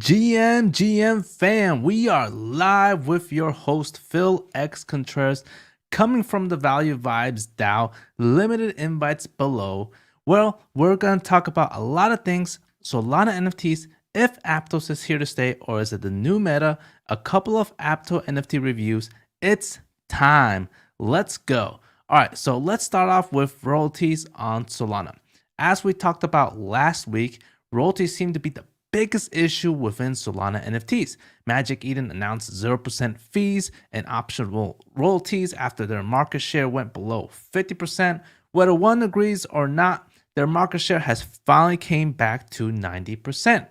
GM fam, we are live with your host Phil X Contreras, coming from the Value Vibes DAO. Limited invites below. Well, we're gonna talk about a lot of things. Solana NFTs, if Aptos is here to stay, or is it the new meta? A couple of Aptos NFT reviews. It's time. Let's go. All right, so let's start off with royalties on Solana. As we talked about last week, royalties seem to be the biggest issue within Solana NFTs. Magic Eden announced 0% fees and optional royalties after their market share went below 50%. Whether one agrees or not, their market share has finally came back to 90%.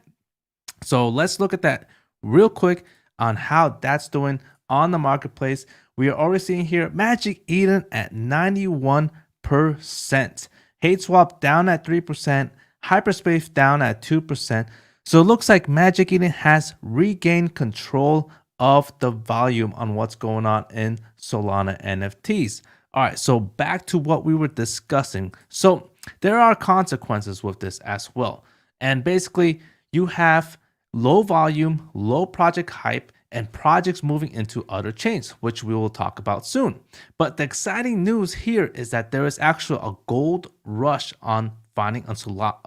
So let's look at that real quick on how that's doing on the marketplace. We are already seeing here Magic Eden at 91%. Hate Swap down at 3%. Hyperspace down at 2%. So it looks like Magic Eden has regained control of the volume on what's going on in Solana NFTs. All right, so back to what we were discussing. So there are consequences with this as well. And basically, you have low volume, low project hype, and projects moving into other chains, which we will talk about soon. But the exciting news here is that there is actually a gold rush on finding a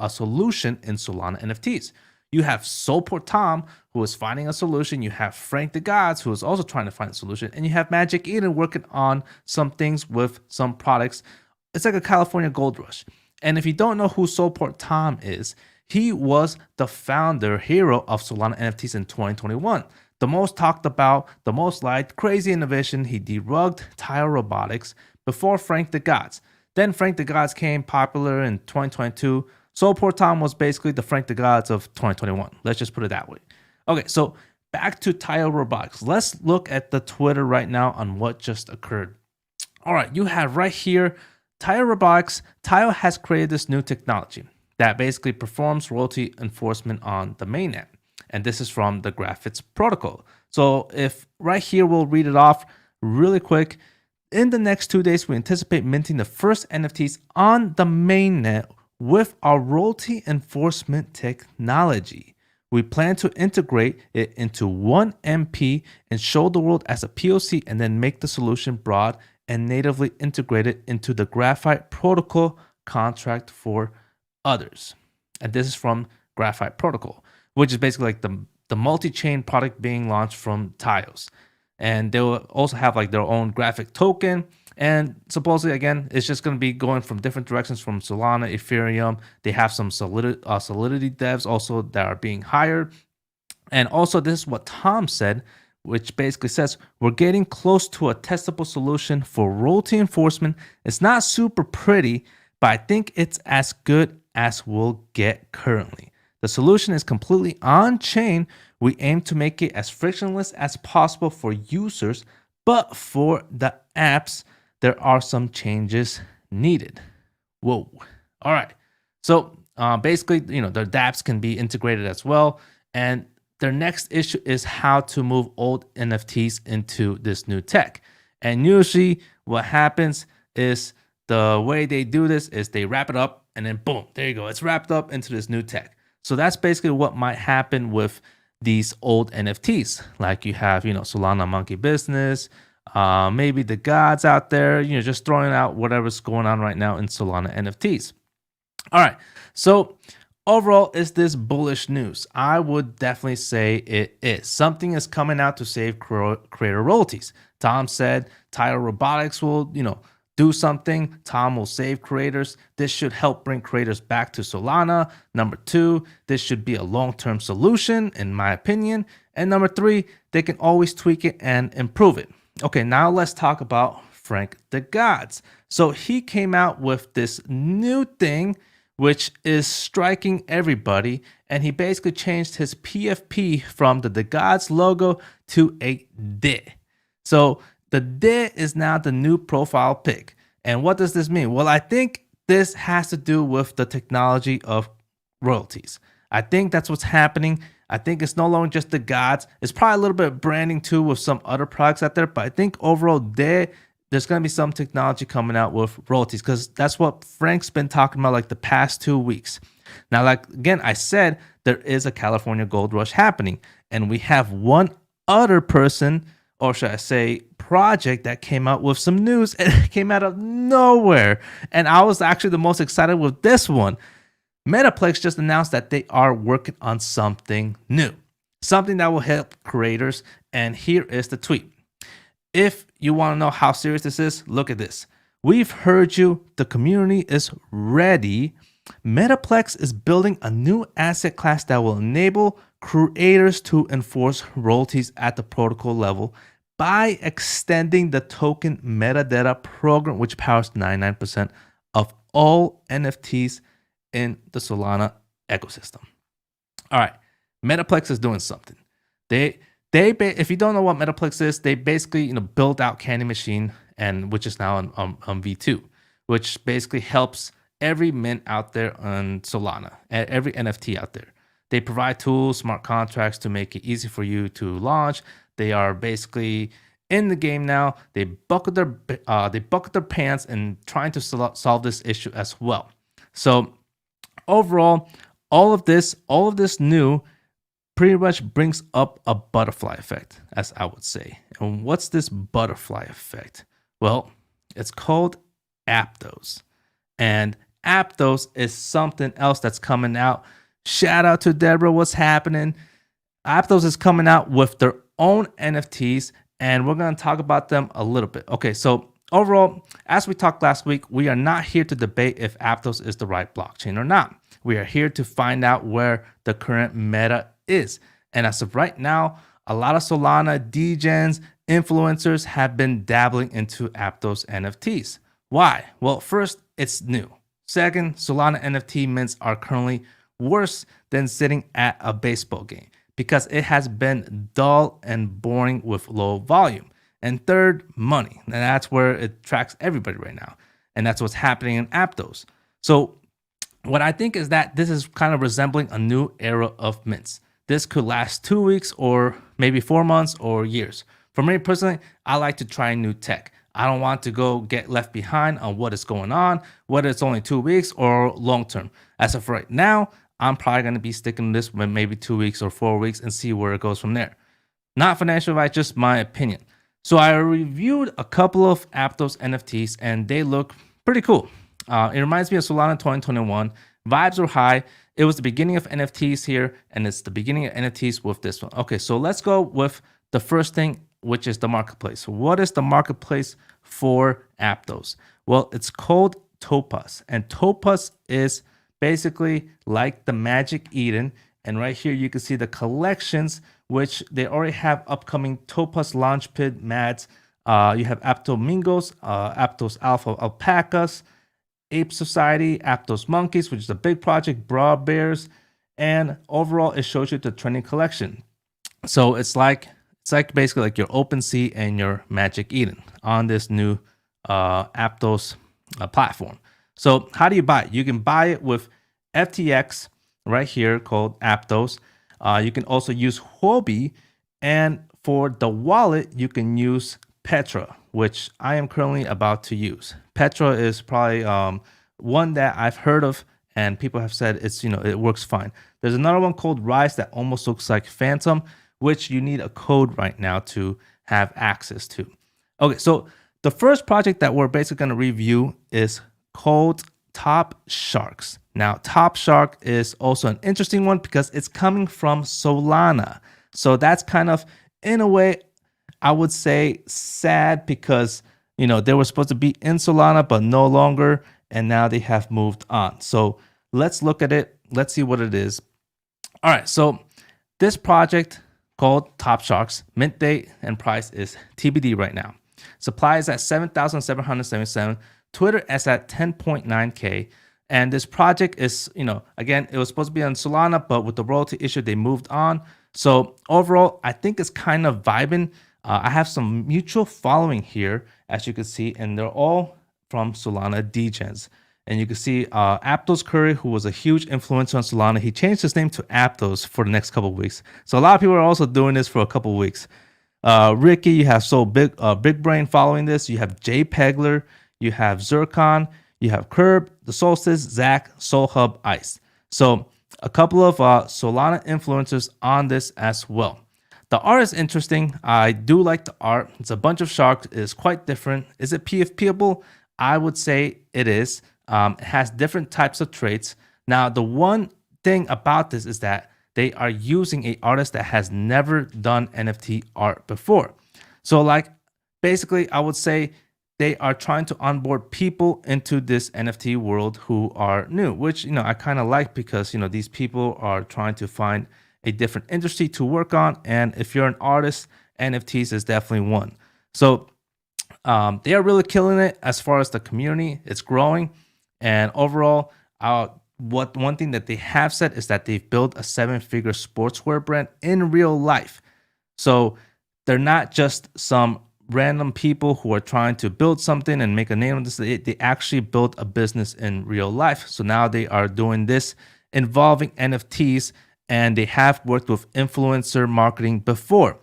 solution in Solana NFTs. You have Solport Tom, who is finding a solution. You have Frank DeGods, who is also trying to find a solution. And you have Magic Eden working on some things with some products. It's like a California gold rush. And if you don't know who Solport Tom is, he was the founder, hero of Solana NFTs in 2021. The most talked about, the most liked, crazy innovation. He derugged Taiyo Robotics before Frank DeGods. Then Frank DeGods came popular in 2022. Solport Tom was basically the Frank DeGods of 2021. Let's just put it that way. Okay, so back to Taiyo Robotics. Let's look at the Twitter right now on what just occurred. All right, you have right here Taiyo Robotics. Taiyo has created this new technology that basically performs royalty enforcement on the mainnet. And this is from the Graphics protocol. So if right here, we'll read it off really quick. In the next 2 days, we anticipate minting the first NFTs on the mainnet with our royalty enforcement technology. We plan to integrate it into one MP and show the world as a POC, and then make the solution broad and natively integrated into the Graphite protocol contract for others. And this is from Graphite protocol, which is basically like the multi-chain product being launched from Taiyo's. And they will also have like their own graphic token. And supposedly, again, it's just going to be going from different directions from Solana, Ethereum. They have some Solidity devs also that are being hired. And also, this is what Tom said, which basically says, we're getting close to a testable solution for royalty enforcement. It's not super pretty, but I think it's as good as we'll get currently. The solution is completely on-chain. We aim to make it as frictionless as possible for users, but for the apps, there are some changes needed. Whoa. All right. So basically, their dApps can be integrated as well. And their next issue is how to move old NFTs into this new tech. And usually what happens is the way they do this is they wrap it up and then boom, there you go. It's wrapped up into this new tech. So that's basically what might happen with these old NFTs. Like you have, Solana Monkey Business, maybe DeGods out there, just throwing out whatever's going on right now in Solana NFTs. All right. So overall, is this bullish news? I would definitely say it is. Something is coming out to save creator royalties. Tom said Taiyo Robotics will, do something. Tom will save creators. This should help bring creators back to Solana. Number 2, this should be a long-term solution, in my opinion. And number 3, they can always tweak it and improve it. Okay, now let's talk about Frank DeGods. So he came out with this new thing, which is striking everybody. And he basically changed his PFP from the DeGods logo to a D. So the D is now the new profile pic. And what does this mean? Well, I think this has to do with the technology of royalties. I think that's what's happening. I think it's no longer just DeGods. It's probably a little bit of branding too with some other products out there. But I think overall, D there's going to be some technology coming out with royalties, because that's what Frank's been talking about like the past 2 weeks. Now, like again, I said, there is a California gold rush happening, and we have one other person, or should I say project, that came out with some news, and it came out of nowhere. And I was actually the most excited with this one. Metaplex just announced that they are working on something new, something that will help creators. And here is the tweet. If you want to know how serious this is, look at this. We've heard you. The community is ready. Metaplex is building a new asset class that will enable creators to enforce royalties at the protocol level by extending the token metadata program, which powers 99% of all NFTs in the Solana ecosystem. All right, Metaplex is doing something. If you don't know what Metaplex is, they basically build out Candy Machine, and which is now on V2, which basically helps every mint out there on Solana, every NFT out there. They provide tools, smart contracts to make it easy for you to launch. They are basically in the game now. They buckled their pants in trying to solve this issue as well. So overall, all of this new pretty much brings up a butterfly effect, as I would say. And what's this butterfly effect? Well, it's called Aptos. And Aptos is something else that's coming out. Shout out to Deborah, what's happening? Aptos is coming out with their own NFTs, and we're going to talk about them a little bit. Okay, so overall, as we talked last week, we are not here to debate if Aptos is the right blockchain or not. We are here to find out where the current meta is. And as of right now, a lot of Solana degens, influencers have been dabbling into Aptos NFTs. Why? Well, first, it's new. Second, Solana NFT mints are currently worse than sitting at a baseball game because it has been dull and boring with low volume. And third, money. And that's where it tracks everybody right now. And that's what's happening in Aptos. So what I think is that this is kind of resembling a new era of mints. This could last 2 weeks or maybe 4 months or years. For me personally, I like to try new tech. I don't want to go get left behind on what is going on, whether it's only 2 weeks or long term. As of right now, I'm probably going to be sticking to this for maybe 2 weeks or 4 weeks and see where it goes from there. Not financial advice, just my opinion. So I reviewed a couple of Aptos NFTs and they look pretty cool. It reminds me of Solana 2021. Vibes are high. It was the beginning of NFTs here, and it's the beginning of NFTs with this one. Okay, so let's go with the first thing, which is the marketplace. What is the marketplace for Aptos? Well, it's called Topaz, and Topaz is basically like the Magic Eden. And right here, you can see the collections, which they already have upcoming Topaz Launchpad Mads. You have Aptomingos, Aptos Alpha Alpacas, Ape Society, Aptos Monkeyz, which is a big project, Bra Bears, and overall it shows you the trending collection. So it's like basically like your OpenSea and your Magic Eden on this new Aptos platform. So how do you buy it? You can buy it with FTX right here called Aptos. You can also use Huobi, and for the wallet you can use Petra, which I am currently about to use. Petra is probably one that I've heard of, and people have said it's it works fine. There's another one called Rise that almost looks like Phantom, which you need a code right now to have access to. Okay, so the first project that we're basically going to review is called Top Sharks. Now, Top Shark is also an interesting one because it's coming from Solana. So that's kind of, in a way, I would say sad because, they were supposed to be in Solana, but no longer. And now they have moved on. So let's look at it. Let's see what it is. All right. So this project called Top Sharks, mint date and price is TBD right now. Supply is at 7,777. Twitter is at 10.9K. And this project is, again, it was supposed to be on Solana, but with the royalty issue, they moved on. So overall, I think it's kind of vibing. I have some mutual following here, as you can see, and they're all from Solana degens. And you can see Aptos Curry, who was a huge influencer on Solana, he changed his name to Aptos for the next couple of weeks. So a lot of people are also doing this for a couple of weeks. Ricky, you have Big Brain following this. You have Jay Pegler, you have Zircon, you have Curb, The Solstice, Zach, Soul Hub, Ice. So a couple of Solana influencers on this as well. The art is interesting. I do like the art. It's a bunch of sharks. It is quite different. Is it PFPable? I would say it is. It has different types of traits. Now, the one thing about this is that they are using an artist that has never done NFT art before. So like basically I would say they are trying to onboard people into this NFT world who are new, which, I kind of like because, these people are trying to find a different industry to work on. And if you're an artist, NFTs is definitely one. So they are really killing it as far as the community. It's growing. And overall, one thing that they have said is that they've built a 7-figure sportswear brand in real life. So they're not just some random people who are trying to build something and make a name of this. They actually built a business in real life. So now they are doing this involving NFTs, and they have worked with influencer marketing before.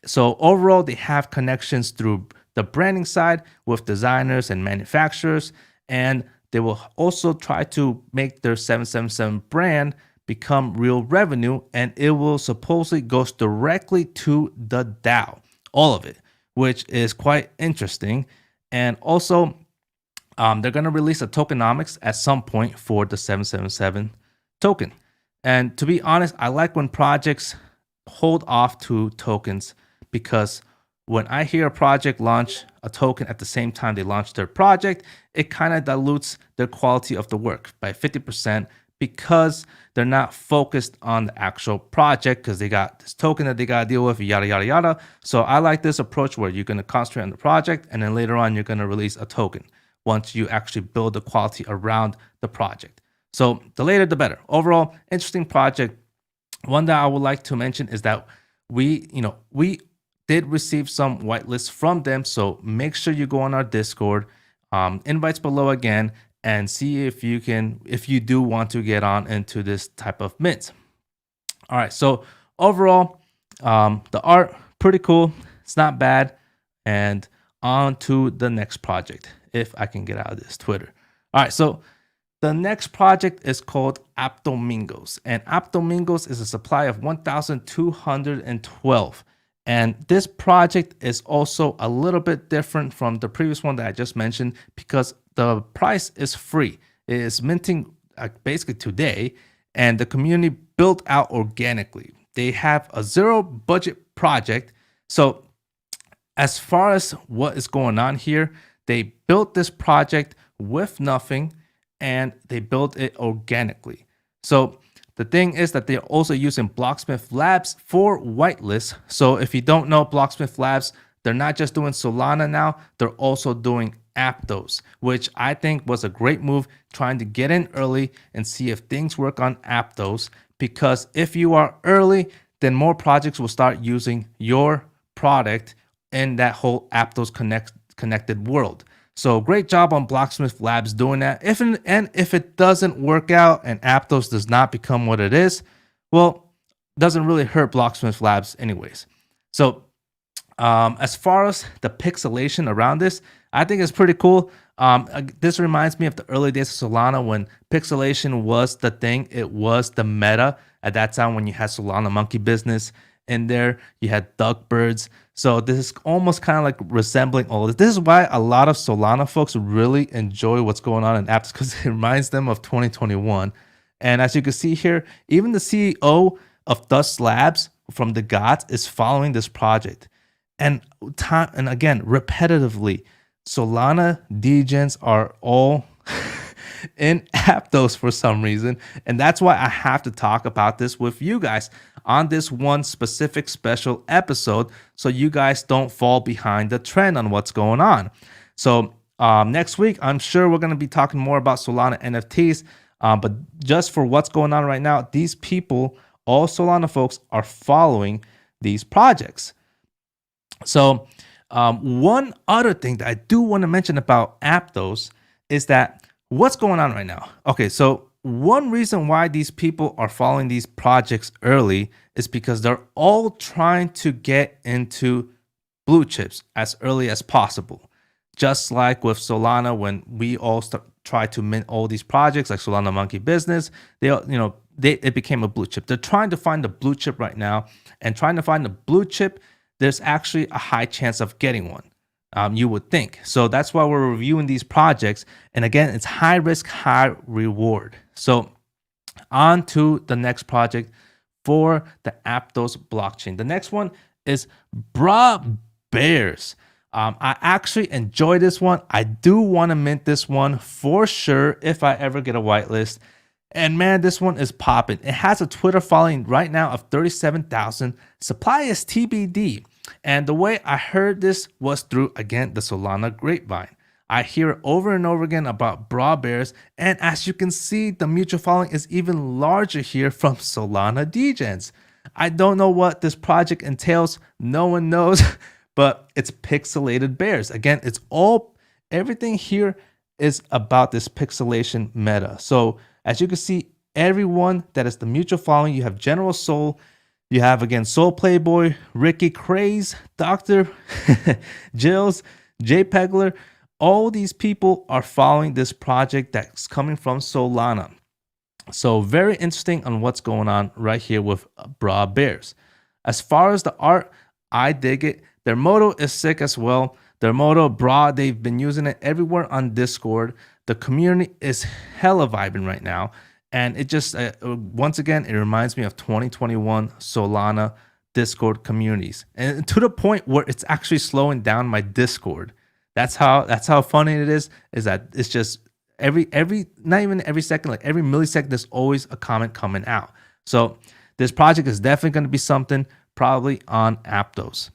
So overall, they have connections through the branding side with designers and manufacturers, and they will also try to make their 777 brand become real revenue, and it will supposedly goes directly to the DAO, all of it, which is quite interesting. And also, they're going to release a tokenomics at some point for the 777 token. And to be honest, I like when projects hold off to tokens, because when I hear a project launch a token at the same time they launch their project, it kind of dilutes their quality of the work by 50% because they're not focused on the actual project because they got this token that they got to deal with, yada, yada, yada. So I like this approach where you're going to concentrate on the project and then later on you're going to release a token once you actually build the quality around the project. So the later, the better. Overall, interesting project. One that I would like to mention is that we did receive some whitelists from them. So make sure you go on our Discord, invites below again, and see if you do want to get on into this type of mint. All right. So overall, the art, pretty cool. It's not bad. And on to the next project, if I can get out of this Twitter. All right. So the next project is called Aptomingos, and Aptomingos is a supply of 1,212. And this project is also a little bit different from the previous one that I just mentioned because the price is free. It is minting basically today, and the community built out organically. They have a zero budget project. So as far as what is going on here, they built this project with nothing and they built it organically. So the thing is that they're also using Blocksmith Labs for whitelist. So if you don't know Blocksmith Labs, they're not just doing Solana now, they're also doing Aptos, which I think was a great move, trying to get in early and see if things work on Aptos. Because if you are early, then more projects will start using your product in that whole Aptos connected world. So great job on Blocksmith Labs doing that. If it doesn't work out and Aptos does not become what it is, well, doesn't really hurt Blocksmith Labs anyways. So as far as the pixelation around this, I think it's pretty cool. This reminds me of the early days of Solana when pixelation was the thing. It was the meta at that time when you had Solana Monkey Business in there. You had duck birds. So this is almost kind of like resembling all of this. This is why a lot of Solana folks really enjoy what's going on in Aptos, because it reminds them of 2021. And as you can see here, even the CEO of Dust Labs from DeGods is following this project. And again, repetitively, Solana degens are all in Aptos for some reason. And that's why I have to talk about this with you guys on this one specific special episode, so you guys don't fall behind the trend on what's going on. So next week, I'm sure we're going to be talking more about Solana NFTs. But just for what's going on right now, these people, all Solana folks, are following these projects. So one other thing that I do want to mention about Aptos is that what's going on right now. Okay, so one reason why these people are following these projects early is because they're all trying to get into blue chips as early as possible. Just like with Solana, when we all try to mint all these projects like Solana Monkey Business, it became a blue chip. They're trying to find the blue chip right now, and trying to find the blue chip, there's actually a high chance of getting one. You would think. So that's why we're reviewing these projects. And again, it's high risk, high reward. So on to the next project for the Aptos blockchain. The next one is Bra Bears. I actually enjoy this one. I do want to mint this one for sure if I ever get a whitelist. And man, this one is popping. It has a Twitter following right now of 37,000. Supply is TBD. And the way I heard this was through, again, the Solana grapevine. I hear it over and over again about Bra Bears. And as you can see, the mutual following is even larger here from Solana DeGods. I don't know what this project entails. No one knows, but it's pixelated bears. Again, everything here is about this pixelation meta. So as you can see, everyone that is the mutual following, you have General Soul, you have, again, Soul Playboy, Ricky Craze, Dr. Jills, Jay Pegler. All these people are following this project that's coming from Solana. So very interesting on what's going on right here with Bra Bears. As far as the art, I dig it. Their motto is sick as well. Their motto, Bra, they've been using it everywhere on Discord. The community is hella vibing right now. And it just, once again, it reminds me of 2021 Solana Discord communities. And to the point where it's actually slowing down my Discord. That's how funny it is that it's just every not even every second, like every millisecond, there's always a comment coming out. So this project is definitely going to be something probably on Aptos.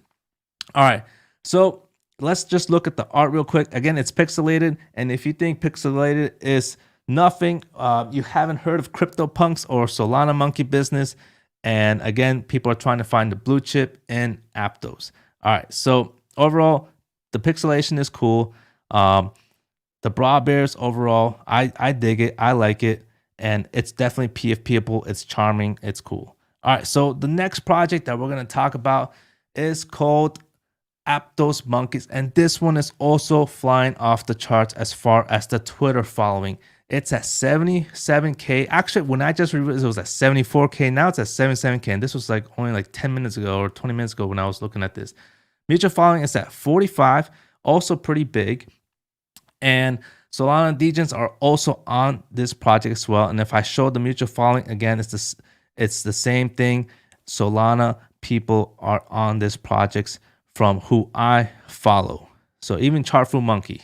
All right, so let's just look at the art real quick. Again, it's pixelated, and if you think pixelated is nothing, you haven't heard of CryptoPunks or Solana Monkey Business. And again, people are trying to find the blue chip in Aptos. All right, so overall, the pixelation is cool. The Bra Bears overall, I dig it. I like it. And it's definitely PFPable. It's charming. It's cool. All right, so the next project that we're going to talk about is called Aptos Monkeyz. And this one is also flying off the charts as far as the Twitter following. It's at 77K. Actually, when I just reviewed it was at 74K. Now it's at 77K. And this was like only like 10 minutes ago or 20 minutes ago when I was looking at this. Mutual following is at 45, also pretty big. And Solana DeGods are also on this project as well. And if I show the mutual following, again, it's the same thing. Solana people are on this project from who I follow. So even Chartful Monkey,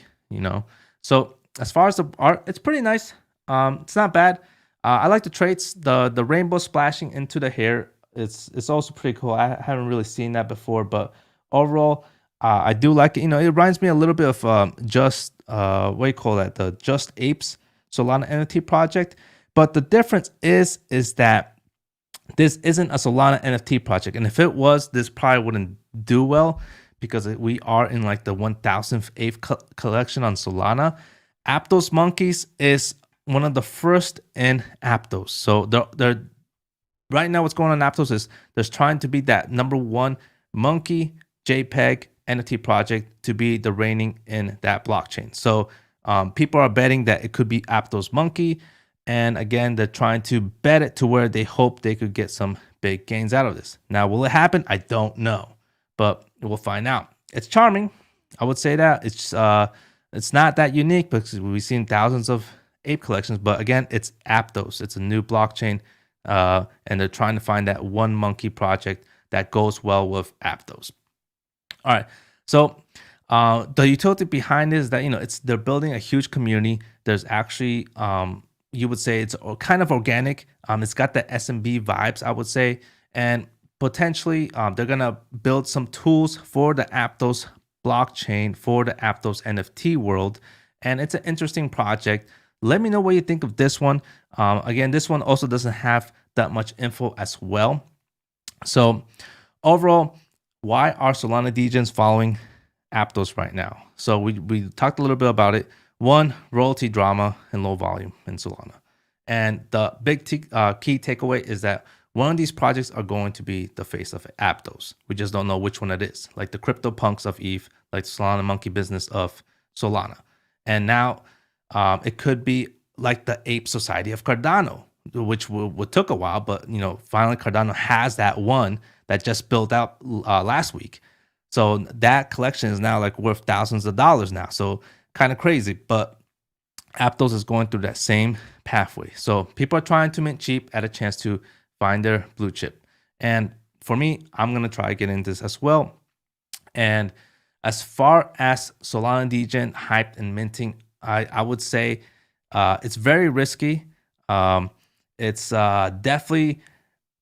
So as far as the art, it's pretty nice. It's not bad. I like the traits, the rainbow splashing into the hair. It's also pretty cool. I haven't really seen that before, but overall, I do like it. It reminds me a little bit of what do you call that? The Just Apes Solana NFT project. But the difference is that this isn't a Solana NFT project. And if it was, this probably wouldn't do well because we are in like the 1000th ape collection on Solana. Aptos Monkeyz is one of the first in Aptos. So they're right now what's going on in Aptos is there's trying to be that #1 monkey JPEG NFT project to be the reigning in that blockchain. So people are betting that it could be Aptos Monkey. And again, they're trying to bet it to where they hope they could get some big gains out of this. Now, will it happen? I don't know, but we'll find out. It's charming. I would say that it's not that unique because we've seen thousands of ape collections, but again, it's Aptos. It's a new blockchain, and they're trying to find that one monkey project that goes well with Aptos. All right, so the utility behind it is that they're building a huge community. There's actually you would say it's kind of organic. It's got the SMB vibes, I would say, and potentially they're gonna build some tools for the Aptos blockchain for the Aptos NFT world, and it's an interesting project. Let me know what you think of this one. Again, this one also doesn't have that much info as well. So overall, why are Solana DeGods following Aptos right now? So we talked a little bit about it. One, royalty drama and low volume in Solana. And the big key takeaway is that one of these projects are going to be the face of Aptos. We just don't know which one it is, like the crypto punks of ETH, like Solana monkey business of Solana. And now it could be like the Ape Society of Cardano, which took a while, but finally Cardano has that one that just built out last week. So that collection is now like worth thousands of dollars now. So kind of crazy, but Aptos is going through that same pathway. So people are trying to mint cheap at a chance to find their blue chip. And for me, I'm going to try to get into this as well. And as far as Solana degen hyped and minting, I would say it's very risky. It's definitely,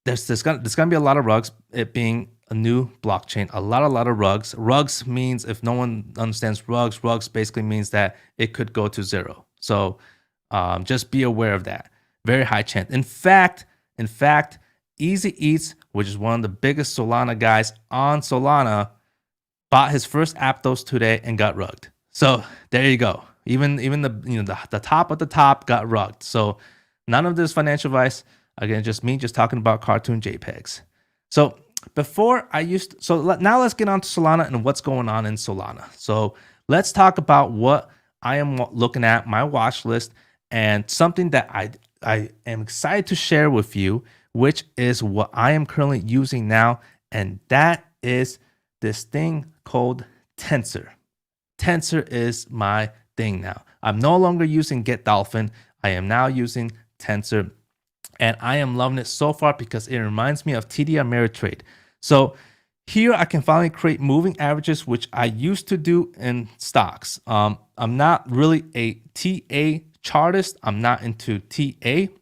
there's gonna be a lot of rugs, it being a new blockchain, a lot of rugs. Rugs means, if no one understands rugs basically means that it could go to zero. So just be aware of that. Very high chance. In fact, Easy Eats, which is one of the biggest Solana guys on Solana, bought his first Aptos today and got rugged. So there you go. Even the top of the top got rugged. So none of this financial advice. Again, just me talking about cartoon JPEGs. So now let's get on to Solana and what's going on in Solana. So let's talk about what I am looking at, my watch list, and something that I am excited to share with you, which is what I am currently using now, and that is this thing called Tensor. Tensor is my thing now. I'm no longer using Get Dolphin. I am now using Tensor, and I am loving it so far because it reminds me of TD Ameritrade. So here I can finally create moving averages, which I used to do in stocks. I'm not really a TA chartist. I'm not into TA,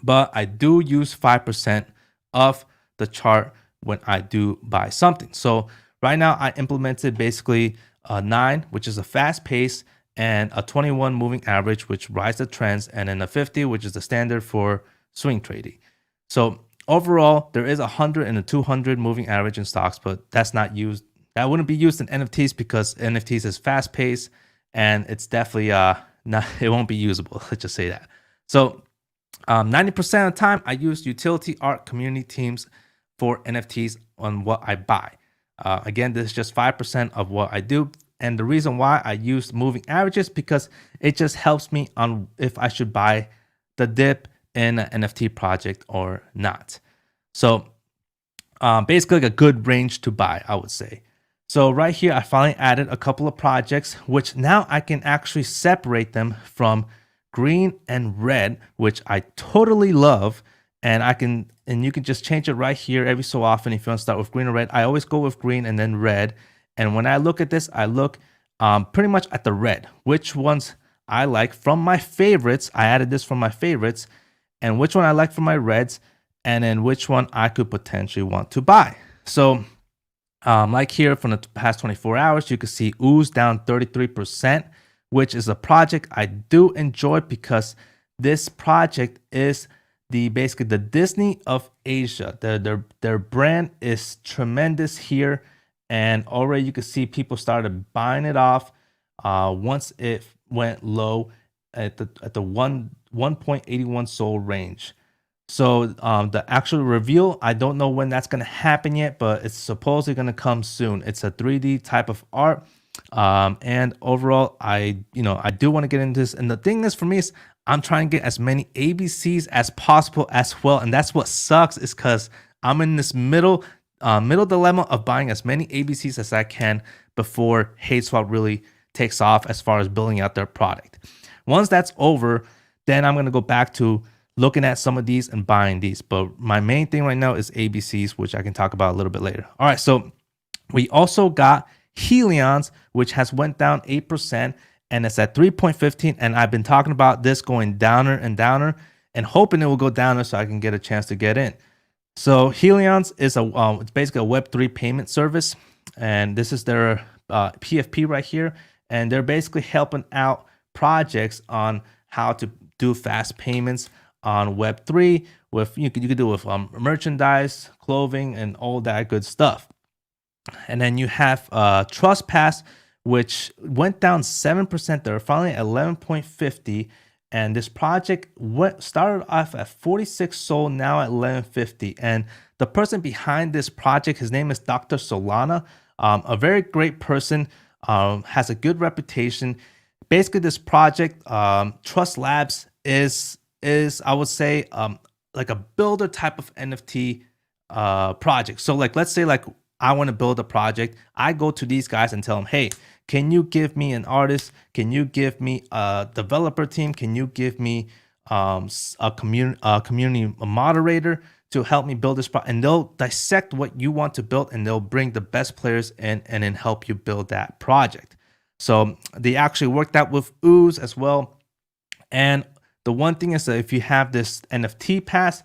but I do use 5% of the chart when I do buy something. So right now I implemented basically a 9, which is a fast pace, and a 21 moving average, which rides the trends, and then a 50, which is the standard for swing trading. So overall, there is a 100 and a 200 moving average in stocks, but that's not used. That wouldn't be used in NFTs because NFTs is fast paced, and it's definitely not. It won't be usable. Let's just say that. So 90% of the time, I use utility art community teams for NFTs on what I buy. Again, this is just 5% of what I do. And the reason why I use moving averages because it just helps me on if I should buy the dip in an NFT project or not. So basically like a good range to buy, I would say. So right here, I finally added a couple of projects, which now I can actually separate them from green and red, which I totally love. And you can just change it right here every so often. If you want to start with green or red, I always go with green and then red. And when I look at this, I look pretty much at the red, which ones I like from my favorites. I added this from my favorites, and which one I like from my reds, and then which one I could potentially want to buy. So like here from the past 24 hours, you can see Ooze down 33%, which is a project I do enjoy because this project is basically the Disney of Asia. Their brand is tremendous here. And already you can see people started buying it off once it went low at the 1.81 SOL range. So the actual reveal, I don't know when that's going to happen yet, but it's supposedly going to come soon. It's a 3D type of art. And overall, I do want to get into this. And the thing is for me is I'm trying to get as many ABCs as possible as well. And that's what sucks is because I'm in this middle dilemma of buying as many ABCs as I can before HateSwap really takes off as far as building out their product. Once that's over, then I'm going to go back to looking at some of these and buying these. But my main thing right now is ABCs, which I can talk about a little bit later. All right, so we also got Helions, which has went down 8%, and it's at 3.15. And I've been talking about this going downer and downer and hoping it will go downer so I can get a chance to get in. So Helions is it's basically a Web3 payment service, and this is their PFP right here, and they're basically helping out projects on how to do fast payments on Web3 with you could do with merchandise, clothing, and all that good stuff. And then you have Trust Pass, which went down 7%. They're finally at 11.50. And this project started off at 46 Sol, now at 1150. And the person behind this project, his name is Dr. Solana, a very great person, has a good reputation. Basically, this project, Trust Labs, is I would say like a builder type of NFT project. So like, let's say like I want to build a project. I go to these guys and tell them, hey, can you give me an artist? Can you give me a developer team? Can you give me a community moderator to help me build this project? And they'll dissect what you want to build, and they'll bring the best players in and then help you build that project. So they actually worked out with Ooze as well. And the one thing is that if you have this NFT pass,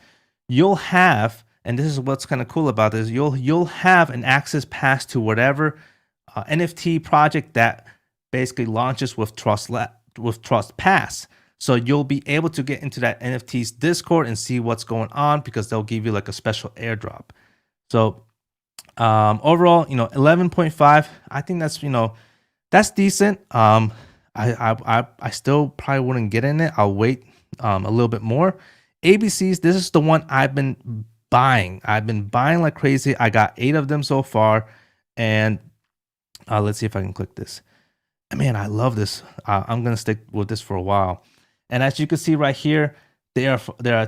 you'll have, and this is what's kind of cool about this, you'll have an access pass to whatever NFT project that basically launches with Trust Pass. So you'll be able to get into that NFT's Discord and see what's going on, because they'll give you like a special airdrop. So overall, 11.5, I think that's, that's decent. I still probably wouldn't get in it. I'll wait a little bit more. ABCs, this is the one I've been buying. I've been buying like crazy. I got 8 of them so far. And let's see if I can click this. Man, I love this. I'm going to stick with this for a while. And as you can see right here, they are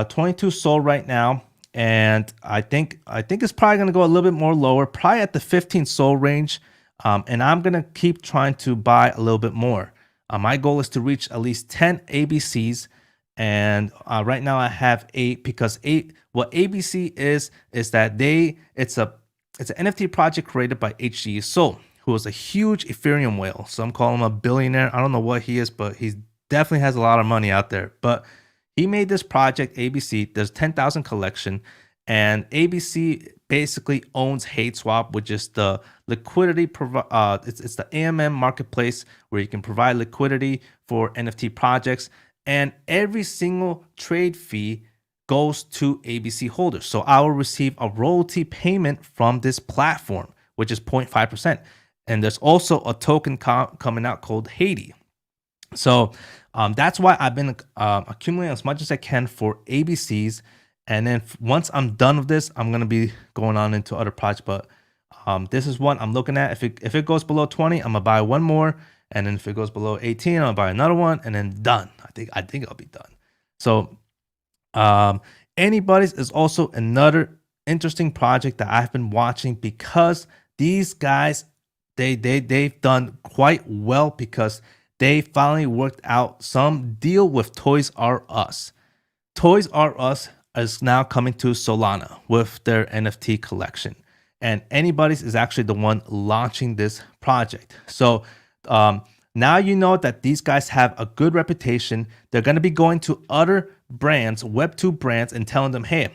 22 Sol right now. And I think it's probably going to go a little bit more lower, probably at the 15 Sol range. And I'm going to keep trying to buy a little bit more. My goal is to reach at least 10 ABCs. And right now I have 8, because what ABC is that it's an NFT project created by HG Sol, who is a huge Ethereum whale. Some call him a billionaire. I don't know what he is, but he definitely has a lot of money out there. But he made this project, ABC. There's 10,000 collection, and ABC basically owns HateSwap, which is the liquidity it's the AMM marketplace where you can provide liquidity for NFT projects, and every single trade fee goes to ABC holders. So I will receive a royalty payment from this platform, which is 0.5%. And there's also a token coming out called Haiti. So that's why I've been accumulating as much as I can for ABCs. And then once I'm done with this, I'm going to be going on into other projects. But this is one I'm looking at. If it goes below 20, I'm going to buy one more. And then if it goes below 18, I'm going to buy another one, and then done. I think I'll be done. So Anybody's is also another interesting project that I've been watching, because these guys, they've done quite well, because they finally worked out some deal with Toys R Us. Toys R Us is now coming to Solana with their NFT collection, and Anybody's is actually the one launching this project. So now you know that these guys have a good reputation. They're going to be going to other brands, Web2 brands, and telling them, hey,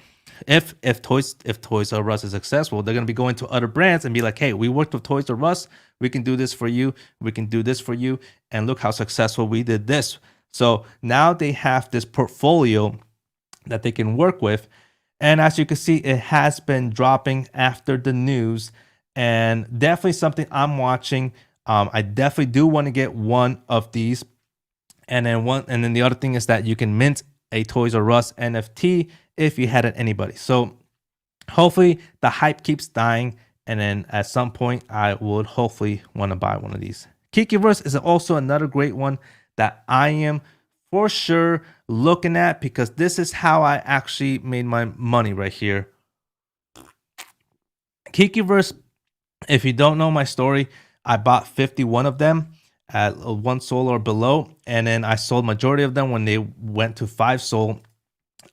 if Toys R Us is successful, they're going to be going to other brands and be like, hey, we worked with Toys R Us. We can do this for you. We can do this for you. And look how successful we did this. So now they have this portfolio that they can work with. And as you can see, it has been dropping after the news, and definitely something I'm watching. I definitely do want to get one of these. And then the other thing is that you can mint a Toys R Us NFT if you had it Anybody. So hopefully the hype keeps dying, and then at some point I would hopefully want to buy one of these. Kikiverse is also another great one that I am for sure looking at, because this is how I actually made my money right here. Kikiverse, if you don't know my story, I bought 51 of them at 1 Sol or below, and then I sold majority of them when they went to 5 Sol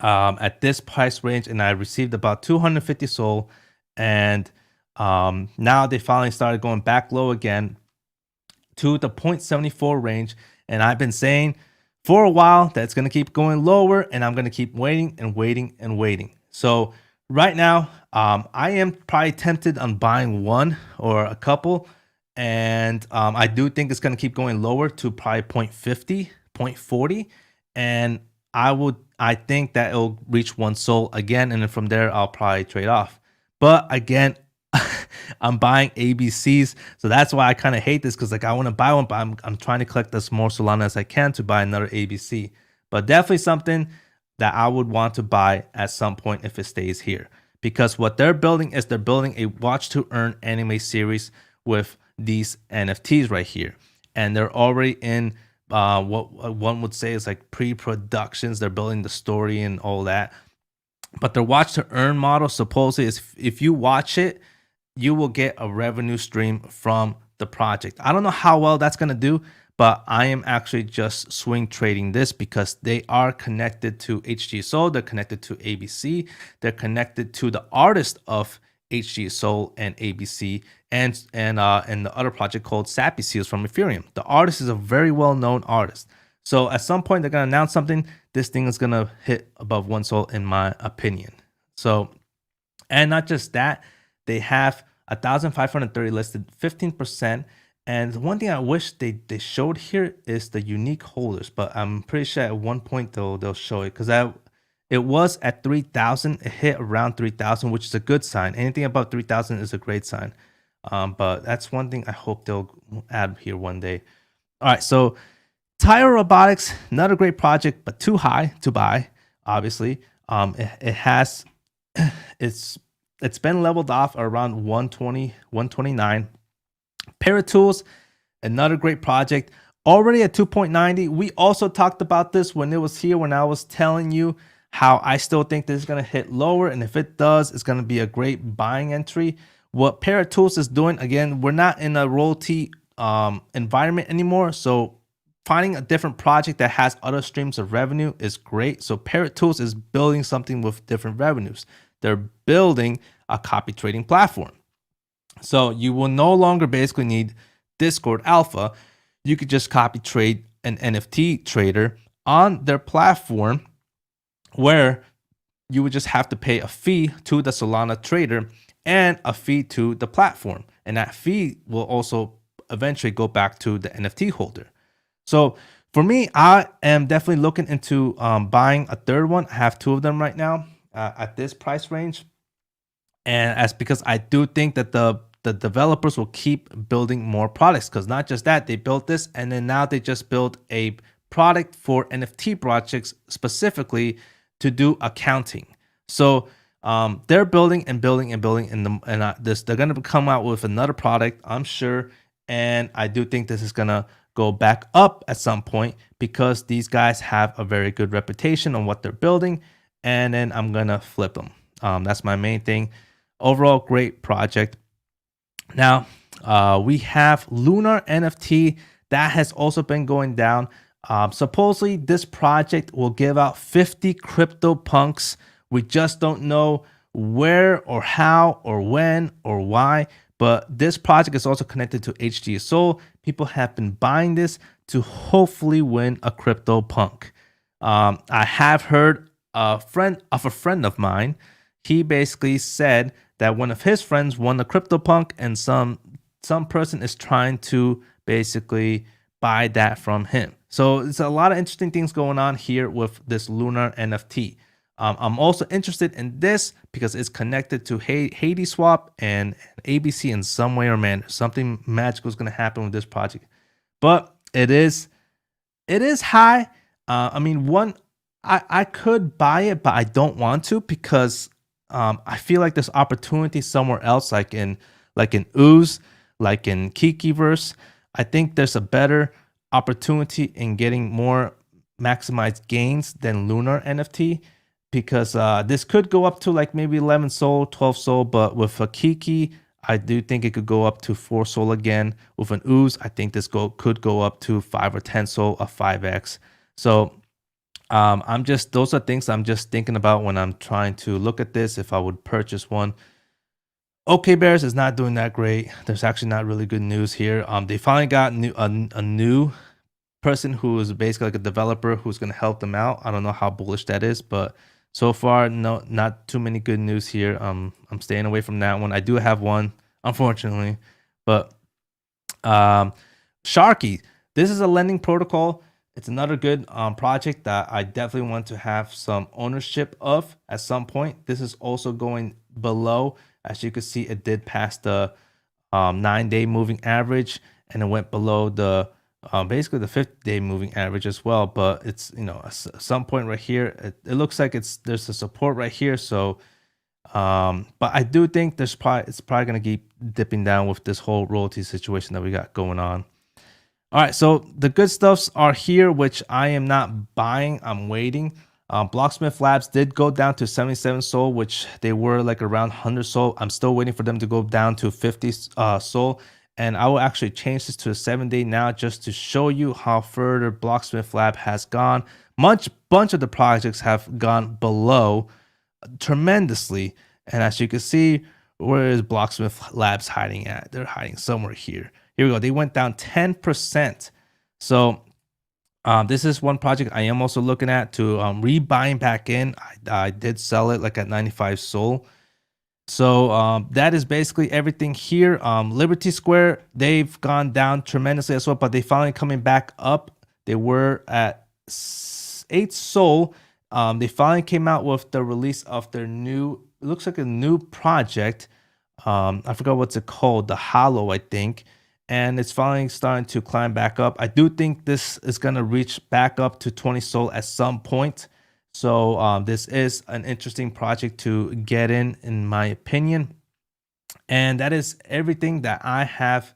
at this price range, and I received about 250 Sol. And now they finally started going back low again to the 0.74 range, and I've been saying for a while that it's going to keep going lower, and I'm going to keep waiting and waiting and waiting. So right now I am probably tempted on buying one or a couple. And I do think it's going to keep going lower to probably 0.50, 0.40. And I think that it'll reach 1 Sol again. And then from there, I'll probably trade off. But again, I'm buying ABCs. So that's why I kind of hate this, because like I want to buy one, but I'm trying to collect as more Solana as I can to buy another ABC. But definitely something that I would want to buy at some point if it stays here. Because what they're building is they're building a watch to earn anime series with these NFTs right here. And they're already in what one would say is like pre-productions. They're building the story and all that. But their watch to earn model supposedly is if you watch it, you will get a revenue stream from the project. I don't know how well that's going to do, but I am actually just swing trading this because they are connected to HGSO, they're connected to ABC, they're connected to the artist of HGSO and ABC, and the other project called Sappy Seals from Ethereum. The artist is a very well-known artist. So at some point they're gonna announce something. This thing is gonna hit above 1 sol in my opinion. So, and not just that, they have 1,530 listed, 15%. And one thing I wish they showed here is the unique holders, but I'm pretty sure at one point they'll show it, because it was at 3,000. It hit around 3,000, which is a good sign. Anything above 3,000 is a great sign. But that's one thing I hope they'll add here one day. All right, so Taiyo Robotics, another great project, but too high to buy. Obviously, it's been leveled off around 120, 129. Paratools, another great project, already at 2.90. We also talked about this when it was here, when I was telling you how I still think this is going to hit lower, and if it does, it's going to be a great buying entry. What Paratools is doing, again, we're not in a royalty environment anymore, so finding a different project that has other streams of revenue is great. So Paratools is building something with different revenues. They're building a copy trading platform. So you will no longer basically need Discord Alpha. You could just copy trade an NFT trader on their platform, where you would just have to pay a fee to the Solana trader and a fee to the platform. And that fee will also eventually go back to the NFT holder. So for me, I am definitely looking into buying a third one. I have 2 of them right now at this price range. And that's because I do think that the developers will keep building more products, because not just that, they built this and then now they just built a product for NFT projects specifically to do accounting. So they're building and building and building, and they're going to come out with another product, I'm sure. And I do think this is going to go back up at some point, because these guys have a very good reputation on what they're building. And then I'm going to flip them. That's my main thing. Overall, great project. Now, we have Lunar NFT that has also been going down. Supposedly, this project will give out 50 crypto punks. We just don't know where or how or when or why. But this project is also connected to HGSO. People have been buying this to hopefully win a crypto punk. I have heard a friend of mine. He basically said that one of his friends won a CryptoPunk, and some person is trying to basically buy that from him. So there's a lot of interesting things going on here with this Lunar NFT. I'm also interested in this because it's connected to Hades Swap and ABC in some way or manner. Something magical is going to happen with this project, but it is high. I mean, I could buy it, but I don't want to, because I feel like there's opportunity somewhere else, like in Ooze, like in Kikiverse. I think there's a better opportunity in getting more maximized gains than Lunar NFT, because this could go up to like maybe 11 sol, 12 sol, but with a Kiki, I do think it could go up to 4 sol again. With an Ooze, I think this could go up to 5 or 10 sol, a 5x. So those are things I'm just thinking about when I'm trying to look at this, if I would purchase one. OK Bears is not doing that great. There's actually not really good news here. They finally got a new person who is basically like a developer who's going to help them out. I don't know how bullish that is, but so far, no, not too many good news here. I'm staying away from that one. I do have one, unfortunately, but Sharky, this is a lending protocol. It's another good project that I definitely want to have some ownership of at some point. This is also going below. As you can see, it did pass the 9-day moving average, and it went below the basically the 50-day moving average as well. But it's, you know, at some point right here, it looks like there's a support right here. So but I do think it's probably gonna keep dipping down with this whole royalty situation that we got going on. All right, so the good stuffs are here, which I am not buying. I'm waiting. Blocksmith Labs did go down to 77 SOL, which they were like around 100 SOL. I'm still waiting for them to go down to 50 SOL. And I will actually change this to a 7-day now just to show you how further Blocksmith Lab has gone. Bunch of the projects have gone below tremendously. And as you can see, where is Blocksmith Labs hiding at? They're hiding somewhere here. Here we go. They went down 10%. So this is one project I am also looking at to rebuying back in. I did sell it like at 95 SOL. So that is basically everything here. Liberty Square, they've gone down tremendously as well, but they finally coming back up. They were at 8 SOL. They finally came out with the release of their new, it looks like a new project. I forgot what's it called, the Hollow, I think. And it's finally starting to climb back up. I do think this is going to reach back up to 20 SOL at some point. So this is an interesting project to get in my opinion. And that is everything that I have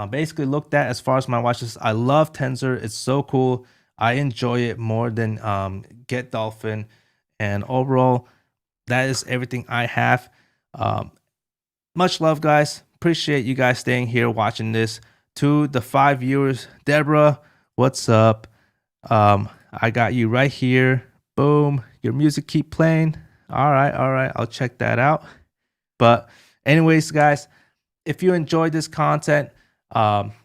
basically looked at as far as my watch list. I love Tensor. It's so cool. I enjoy it more than Get Dolphin. And overall, that is everything I have. Much love, guys. Appreciate you guys staying here watching this. To the 5 viewers, Deborah, what's up? I got you right here. Boom. Your music keep playing. All right. I'll check that out. But anyways, guys, if you enjoyed this content,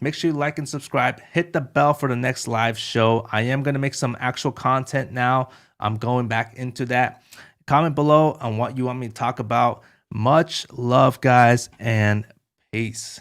make sure you like and subscribe. Hit the bell for the next live show. I am going to make some actual content now. I'm going back into that. Comment below on what you want me to talk about. Much love, guys, and peace.